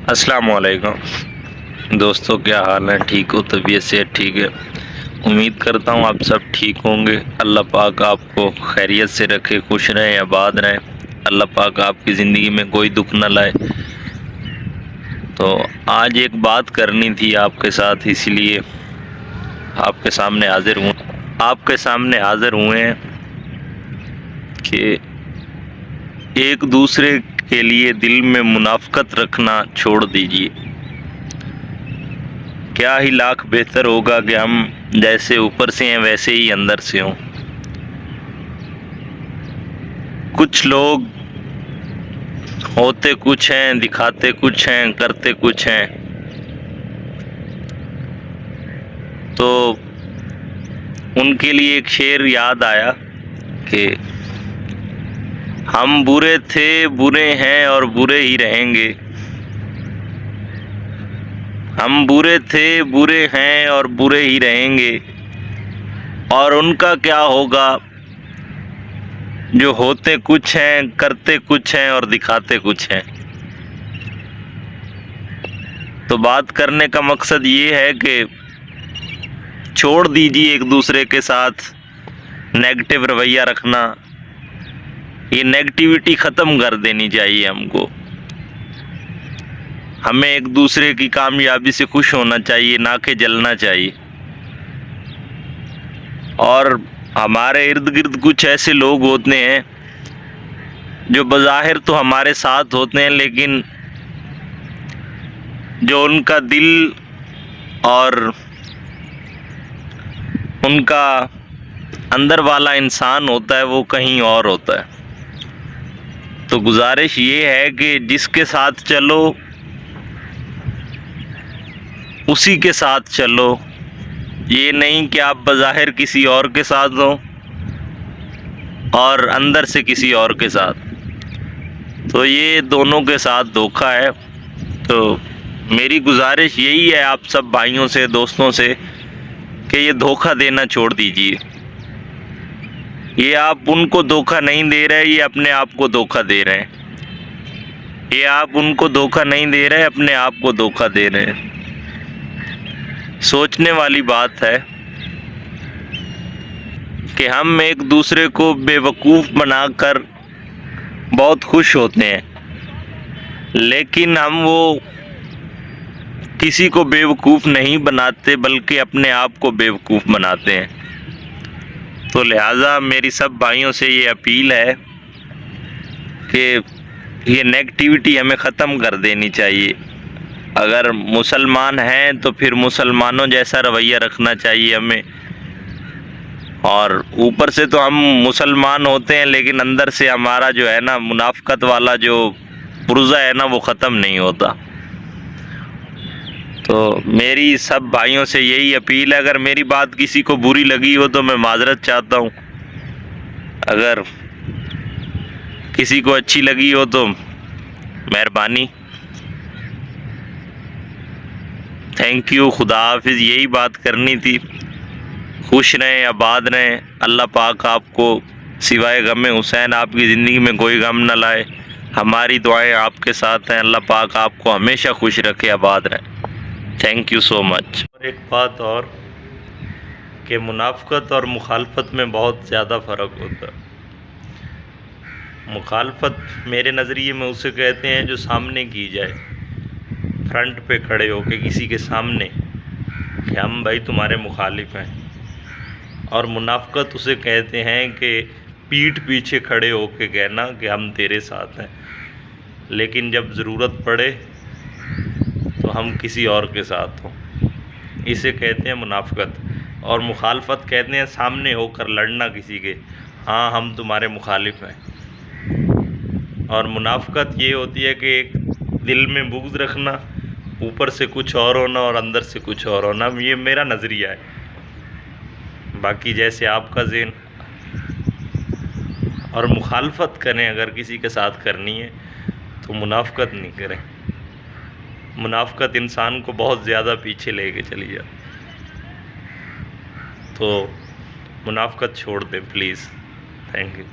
अस्सलाम वालेकुम दोस्तों, क्या हाल है? ठीक हो? तबीयत सेहत ठीक है? उम्मीद करता हूँ आप सब ठीक होंगे। अल्लाह पाक आपको खैरियत से रखे, खुश रहें, आबाद रहें। अल्लाह पाक आपकी ज़िंदगी में कोई दुख न लाए। तो आज एक बात करनी थी आपके साथ, इसलिए आपके सामने हाजिर हुए हैं कि एक दूसरे के लिए दिल में मुनाफ़क़त रखना छोड़ दीजिए। क्या ही लाख बेहतर होगा कि हम जैसे ऊपर से हैं वैसे ही अंदर से हों। कुछ लोग होते कुछ हैं, दिखाते कुछ हैं, करते कुछ हैं। तो उनके लिए एक शेर याद आया कि हम बुरे थे, बुरे हैं और बुरे ही रहेंगे। हम बुरे थे, बुरे हैं और बुरे ही रहेंगे। और उनका क्या होगा जो होते कुछ हैं, करते कुछ हैं और दिखाते कुछ हैं। तो बात करने का मकसद ये है कि छोड़ दीजिए एक दूसरे के साथ नेगेटिव रवैया रखना। ये नेगेटिविटी ख़त्म कर देनी चाहिए हमको। हमें एक दूसरे की कामयाबी से खुश होना चाहिए, ना कि जलना चाहिए। और हमारे इर्द गिर्द कुछ ऐसे लोग होते हैं जो बज़ाहिर तो हमारे साथ होते हैं, लेकिन जो उनका दिल और उनका अंदर वाला इंसान होता है वो कहीं और होता है। तो गुजारिश ये है कि जिसके साथ चलो उसी के साथ चलो। ये नहीं कि आप बज़ाहिर किसी और के साथ हो और अंदर से किसी और के साथ। तो ये दोनों के साथ धोखा है। तो मेरी गुजारिश यही है आप सब भाइयों से, दोस्तों से, कि ये धोखा देना छोड़ दीजिए। ये आप उनको धोखा नहीं दे रहे, ये अपने आप को धोखा दे रहे हैं। ये आप उनको धोखा नहीं दे रहे, अपने आप को धोखा दे रहे हैं। सोचने वाली बात है कि हम एक दूसरे को बेवकूफ़ बनाकर बहुत खुश होते हैं, लेकिन हम वो किसी को बेवकूफ़ नहीं बनाते बल्कि अपने आप को बेवकूफ़ बनाते हैं। तो लिहाजा मेरी सब भाइयों से ये अपील है कि ये नेगेटिविटी हमें ख़त्म कर देनी चाहिए। अगर मुसलमान हैं तो फिर मुसलमानों जैसा रवैया रखना चाहिए हमें। और ऊपर से तो हम मुसलमान होते हैं, लेकिन अंदर से हमारा जो है ना मुनाफ़क़त वाला जो पुर्ज़ा है ना वो ख़त्म नहीं होता। तो मेरी सब भाइयों से यही अपील है। अगर मेरी बात किसी को बुरी लगी हो तो मैं माज़रत चाहता हूँ। अगर किसी को अच्छी लगी हो तो मेहरबानी। Thank you. खुदा हाफिज़। यही बात करनी थी। खुश रहें, आबाद रहें। अल्लाह पाक आपको सिवाय गम हुसैन आपकी ज़िंदगी में कोई गम न लाए। हमारी दुआएं आपके साथ हैं। अल्लाह पाक आपको हमेशा खुश रखे, आबाद रहें। Thank you so much. और एक बात और कि मुनाफ़क़त और मुखालफत में बहुत ज़्यादा फ़र्क होता है। मुखालफत मेरे नज़रिए में उसे कहते हैं जो सामने की जाए, फ्रंट पे खड़े हो के किसी के सामने कि हम भाई तुम्हारे मुखालिफ हैं। और मुनाफ़क़त उसे कहते हैं कि पीठ पीछे खड़े हो के कहना कि हम तेरे साथ हैं, लेकिन जब ज़रूरत पड़े तो हम किसी और के साथ हों। इसे कहते हैं मुनाफ़क़त। और मुखालफत कहते हैं सामने होकर लड़ना किसी के, हाँ हम तुम्हारे मुखालिफ हैं। और मुनाफ़क़त ये होती है कि एक दिल में बुग़्ज़ रखना, ऊपर से कुछ और होना और अंदर से कुछ और होना। ये मेरा नज़रिया है, बाकी जैसे आपका ज़हन। और मुखालफत करें अगर किसी के साथ करनी है तो मुनाफ़क़त नहीं करें। मुनाफ़क़त इंसान को बहुत ज़्यादा पीछे लेके चली जाती। तो मुनाफ़क़त छोड़ दें प्लीज़। Thank you.